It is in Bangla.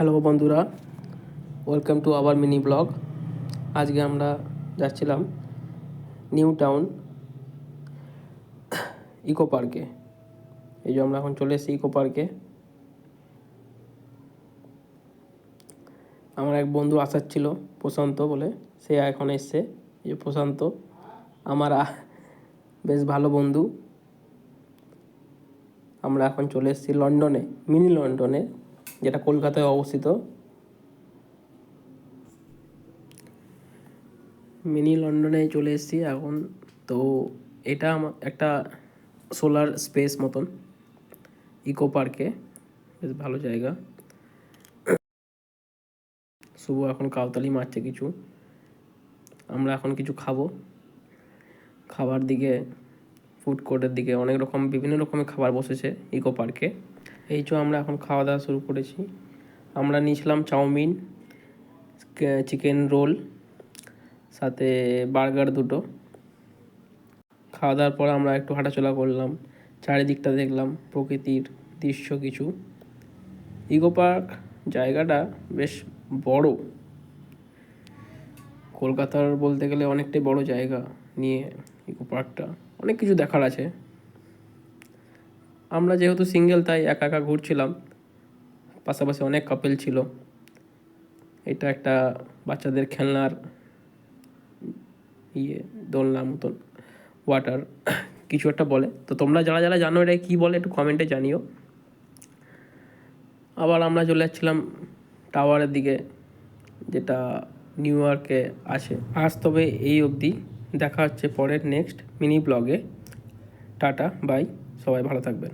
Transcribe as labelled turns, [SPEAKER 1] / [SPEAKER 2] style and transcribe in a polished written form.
[SPEAKER 1] হ্যালো বন্ধুরা, welcome to our mini blog. আজকে আমরা যাচ্ছিলাম নিউ টাউন ইকো পার্কে। এই যে আমরা এখন চলে এসেছি ইকো পার্কে। আমার এক বন্ধু আসার ছিল, প্রশান্ত বলে, সে এখন এসছে। এই যে প্রশান্ত আমার বেশ ভালো বন্ধু। আমরা এখন চলে এসেছি লন্ডনে, মিনি লন্ডনে, যেটা কলকাতায় অবস্থিত। মিনি লন্ডনে চলে এসেছি এখন। তো এটা একটা সোলার স্পেস মতন ইকো পার্কে, বেশ ভালো জায়গা। শুভ এখন কাউতালি মারছে কিছু। আমরা এখন কিছু খাবো। খাবার দিকে, ফুড কোর্টের দিকে অনেক রকম বিভিন্ন রকমের খাবার বসেছে ইকো পার্কে। এই যে আমরা এখন খাওয়া দাওয়া শুরু করেছি। আমরা নিয়েছিলাম চাউমিন, চিকেন রোল, সাথে বার্গার দুটো। খাওয়া দাওয়ার পর আমরা একটু হাঁটাচলা করলাম, চারিদিকটা দেখলাম, প্রকৃতির দৃশ্য কিছু। ইকো পার্ক জায়গাটা বেশ বড়, কলকাতার বলতে গেলে অনেকটাই বড় জায়গা নিয়ে ইকো পার্কটা। অনেক কিছু দেখার আছে। আমরা যেহেতু সিঙ্গেল, তাই একা একা ঘুরছিলাম, পাশাপাশি অনেক কাপেল ছিল। এটা একটা বাচ্চাদের খেলনার দোলনার মতন, ওয়াটার কিছু একটা বলে। তো তোমরা যারা যারা জানো এটা কী বলে একটু কমেন্টে জানিও। আবার আমরা চলে যাচ্ছিলাম টাওয়ারের দিকে, যেটা নিউ ইয়র্কে আছে। আজ তবে এই অবধি, দেখা হচ্ছে পরের নেক্সট মিনি ব্লগে। টাটা, বাই, সবাই ভালো থাকবেন।